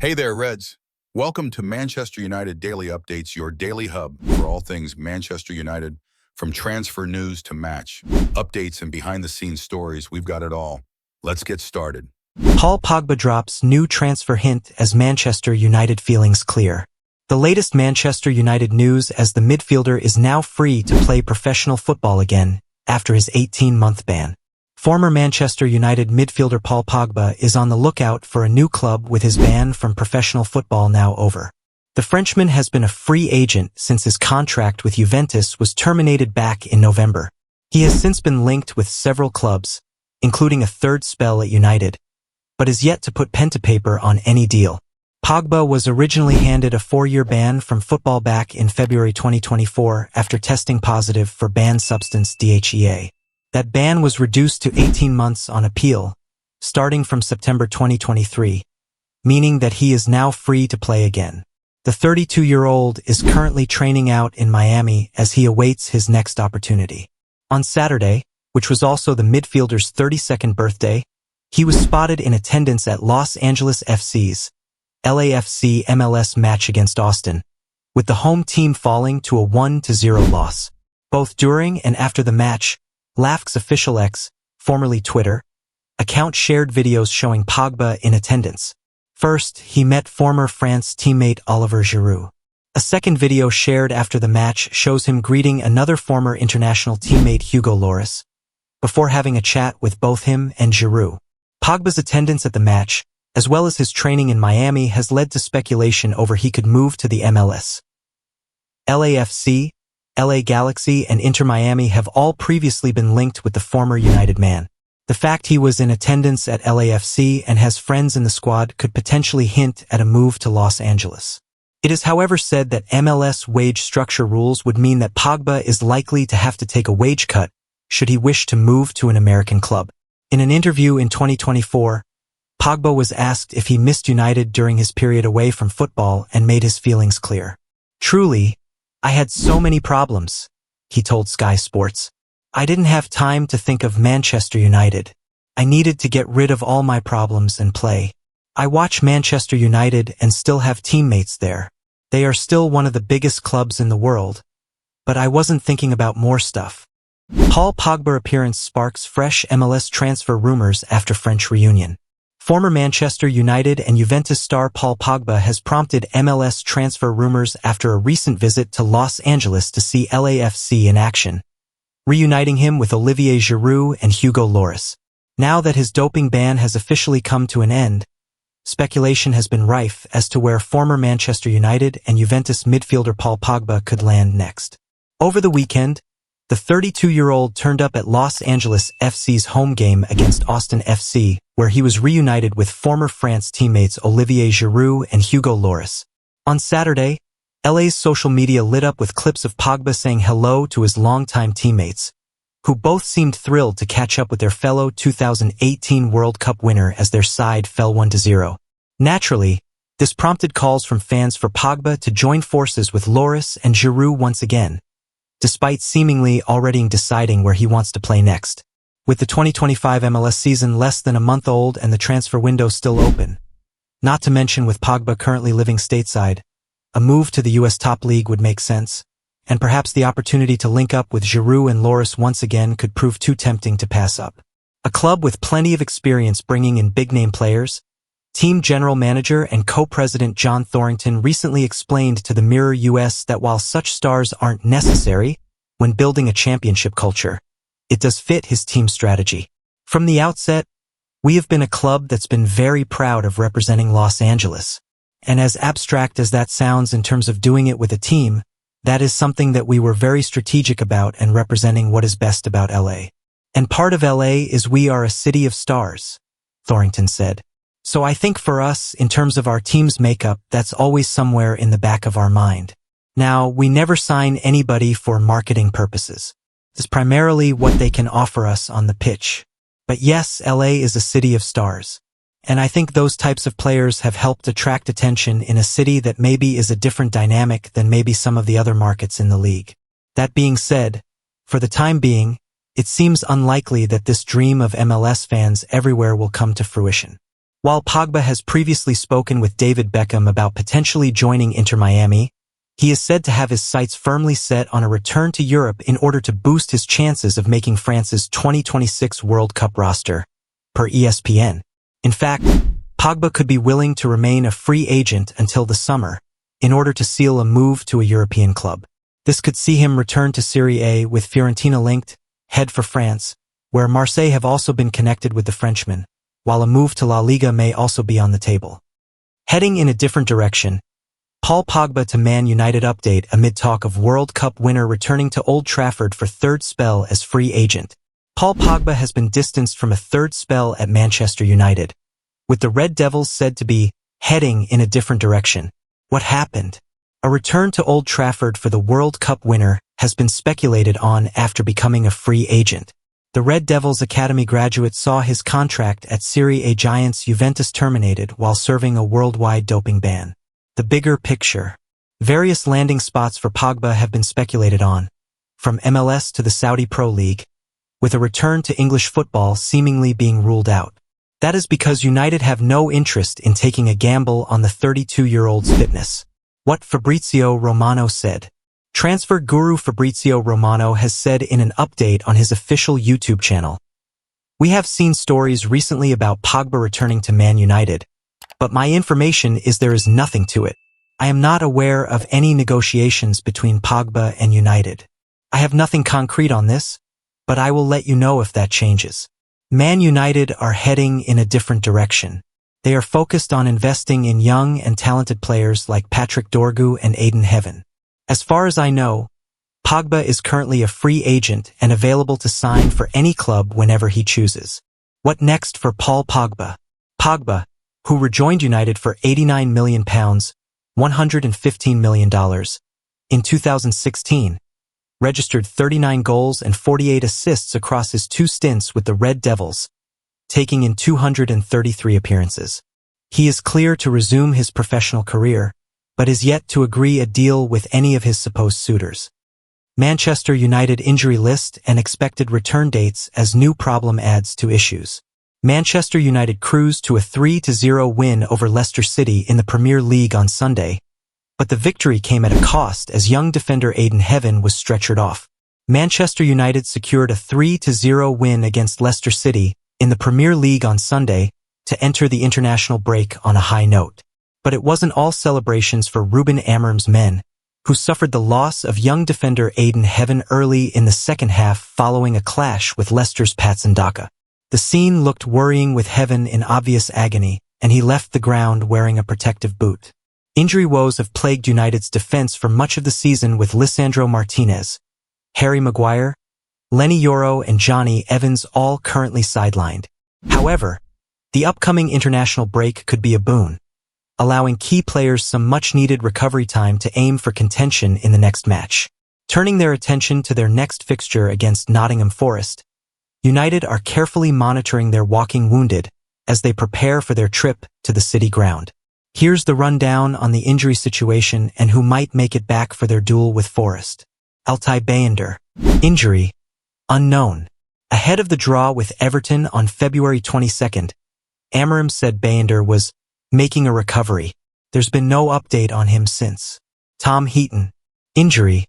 Hey there, Reds. Welcome to Manchester United Daily Updates, your daily hub for all things Manchester United. From transfer news to match, updates and behind-the-scenes stories, we've got it all. Let's get started. Paul Pogba drops new transfer hint as Manchester United feelings clear. The latest Manchester United news as the midfielder is now free to play professional football again after his 18-month ban. Former Manchester United midfielder Paul Pogba is on the lookout for a new club with his ban from professional football now over. The Frenchman has been a free agent since his contract with Juventus was terminated back in November. He has since been linked with several clubs, including a third spell at United, but is yet to put pen to paper on any deal. Pogba was originally handed a 4-year ban from football back in February 2024 after testing positive for banned substance DHEA. That ban was reduced to 18 months on appeal, starting from September 2023, meaning that he is now free to play again. The 32-year-old is currently training out in Miami as he awaits his next opportunity. On Saturday, which was also the midfielder's 32nd birthday, he was spotted in attendance at Los Angeles FC's LAFC MLS match against Austin, with the home team falling to a 1-0 loss. Both during and after the match, LAFC's official X, formerly Twitter, account shared videos showing Pogba in attendance. First, he met former France teammate Olivier Giroud. A second video shared after the match shows him greeting another former international teammate Hugo Lloris, before having a chat with both him and Giroud. Pogba's attendance at the match, as well as his training in Miami, has led to speculation over he could move to the MLS. LAFC, LA Galaxy, and Inter Miami have all previously been linked with the former United man. The fact he was in attendance at LAFC and has friends in the squad could potentially hint at a move to Los Angeles. It is however said that MLS wage structure rules would mean that Pogba is likely to have to take a wage cut should he wish to move to an American club. In an interview in 2024, Pogba was asked if he missed United during his period away from football and made his feelings clear. "Truly, I had so many problems," he told Sky Sports. "I didn't have time to think of Manchester United. I needed to get rid of all my problems and play. I watch Manchester United and still have teammates there. They are still one of the biggest clubs in the world. But I wasn't thinking about more stuff." Paul Pogba appearance sparks fresh MLS transfer rumors after French reunion. Former Manchester United and Juventus star Paul Pogba has prompted MLS transfer rumors after a recent visit to Los Angeles to see LAFC in action, reuniting him with Olivier Giroud and Hugo Lloris. Now that his doping ban has officially come to an end, speculation has been rife as to where former Manchester United and Juventus midfielder Paul Pogba could land next. Over the weekend, the 32-year-old turned up at Los Angeles FC's home game against Austin FC, where he was reunited with former France teammates Olivier Giroud and Hugo Lloris. On Saturday, LA's social media lit up with clips of Pogba saying hello to his longtime teammates, who both seemed thrilled to catch up with their fellow 2018 World Cup winner as their side fell 1-0. Naturally, this prompted calls from fans for Pogba to join forces with Lloris and Giroud once again, despite seemingly already deciding where he wants to play next. With the 2025 MLS season less than a month old and the transfer window still open, not to mention with Pogba currently living stateside, a move to the US top league would make sense, and perhaps the opportunity to link up with Giroud and Lloris once again could prove too tempting to pass up. A club with plenty of experience bringing in big-name players, team general manager and co-president John Thorrington recently explained to the Mirror US that while such stars aren't necessary when building a championship culture, it does fit his team strategy. "From the outset, we have been a club that's been very proud of representing Los Angeles. And as abstract as that sounds in terms of doing it with a team, that is something that we were very strategic about and representing what is best about LA. And part of LA is we are a city of stars," Thorrington said. "So I think for us, in terms of our team's makeup, that's always somewhere in the back of our mind. Now, we never sign anybody for marketing purposes. It's primarily what they can offer us on the pitch. But yes, LA is a city of stars. And I think those types of players have helped attract attention in a city that maybe is a different dynamic than maybe some of the other markets in the league. That being said, for the time being, it seems unlikely that this dream of MLS fans everywhere will come to fruition. While Pogba has previously spoken with David Beckham about potentially joining Inter Miami, he is said to have his sights firmly set on a return to Europe in order to boost his chances of making France's 2026 World Cup roster, per ESPN. In fact, Pogba could be willing to remain a free agent until the summer, in order to seal a move to a European club. This could see him return to Serie A with Fiorentina linked, head for France, where Marseille have also been connected with the Frenchman, while a move to La Liga may also be on the table. Heading in a different direction, Paul Pogba to Man United update amid talk of World Cup winner returning to Old Trafford for third spell as free agent. Paul Pogba has been distanced from a third spell at Manchester United, with the Red Devils said to be heading in a different direction. What happened? A return to Old Trafford for the World Cup winner has been speculated on after becoming a free agent. The Red Devils Academy graduate saw his contract at Serie A giants Juventus terminated while serving a worldwide doping ban. The bigger picture. Various landing spots for Pogba have been speculated on, from MLS to the Saudi Pro League, with a return to English football seemingly being ruled out. That is because United have no interest in taking a gamble on the 32-year-old's fitness. What Fabrizio Romano said. Transfer guru Fabrizio Romano has said in an update on his official YouTube channel, "We have seen stories recently about Pogba returning to Man United, but my information is there is nothing to it. I am not aware of any negotiations between Pogba and United. I have nothing concrete on this, but I will let you know if that changes." Man United are heading in a different direction. They are focused on investing in young and talented players like Patrick Dorgu and Aiden Heaven. As far as I know, Pogba is currently a free agent and available to sign for any club whenever he chooses. What next for Paul Pogba? Pogba, who rejoined United for £89 million, $115 million, in 2016, registered 39 goals and 48 assists across his 2 stints with the Red Devils, taking in 233 appearances. He is clear to resume his professional career, but is yet to agree a deal with any of his supposed suitors. Manchester United injury list and expected return dates as new problem adds to issues. Manchester United cruised to a 3-0 win over Leicester City in the Premier League on Sunday, but the victory came at a cost as young defender Aiden Heaven was stretchered off. Manchester United secured a 3-0 win against Leicester City in the Premier League on Sunday to enter the international break on a high note. But it wasn't all celebrations for Ruben Amorim's men, who suffered the loss of young defender Aiden Heaven early in the second half following a clash with Leicester's Patson Daka. The scene looked worrying with Heaven in obvious agony, and he left the ground wearing a protective boot. Injury woes have plagued United's defense for much of the season with Lisandro Martinez, Harry Maguire, Lenny Yoro and Johnny Evans all currently sidelined. However, the upcoming international break could be a boon, allowing key players some much-needed recovery time to aim for contention in the next match. Turning their attention to their next fixture against Nottingham Forest, United are carefully monitoring their walking wounded as they prepare for their trip to the City ground. Here's the rundown on the injury situation and who might make it back for their duel with Forest. Altay Bayender. Injury. Unknown. Ahead of the draw with Everton on February 22nd, Amorim said Bayender was making a recovery. There's been no update on him since. Tom Heaton. Injury.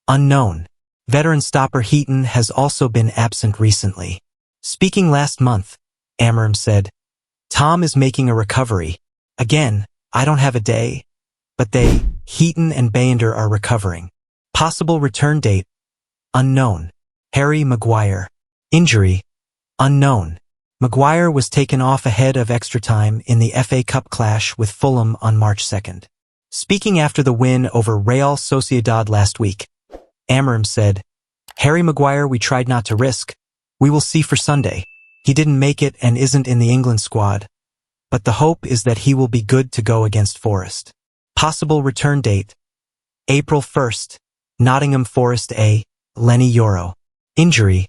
Unknown. Veteran stopper Heaton has also been absent recently. Speaking last month, Amorim said, "Tom is making a recovery. Again, I don't have a day, but Heaton and Bayender are recovering. Possible return date. Unknown. Harry Maguire. Injury. Unknown. Maguire was taken off ahead of extra time in the FA Cup clash with Fulham on March 2nd. Speaking after the win over Real Sociedad last week, Amorim said, "Harry Maguire we tried not to risk. We will see for Sunday. He didn't make it and isn't in the England squad, but the hope is that he will be good to go against Forest." Possible return date. April 1st. Nottingham Forest A. Lenny Yoro. Injury.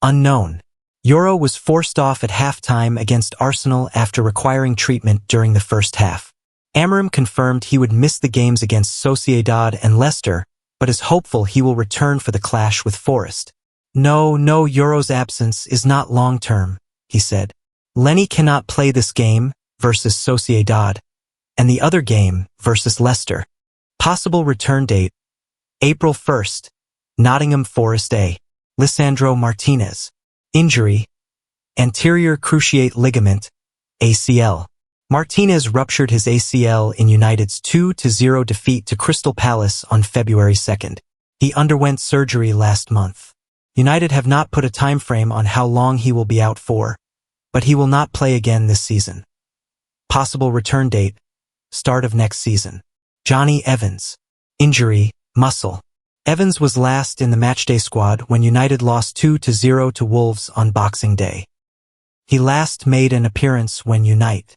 Unknown. Yoro was forced off at halftime against Arsenal after requiring treatment during the first half. Amorim confirmed he would miss the games against Sociedad and Leicester, but is hopeful he will return for the clash with Forest. No, Yoro's absence is not long-term," he said. "Lenny cannot play this game, versus Sociedad, and the other game versus Leicester. Possible return date, April 1st, Nottingham Forest A. Lisandro Martinez. Injury, anterior cruciate ligament, ACL. Martinez ruptured his ACL in United's 2-0 defeat to Crystal Palace on February 2nd. He underwent surgery last month. United have not put a time frame on how long he will be out for, but he will not play again this season. Possible return date, start of next season. Johnny Evans. Injury, muscle. Evans was last in the matchday squad when United lost 2-0 to Wolves on Boxing Day. He last made an appearance when United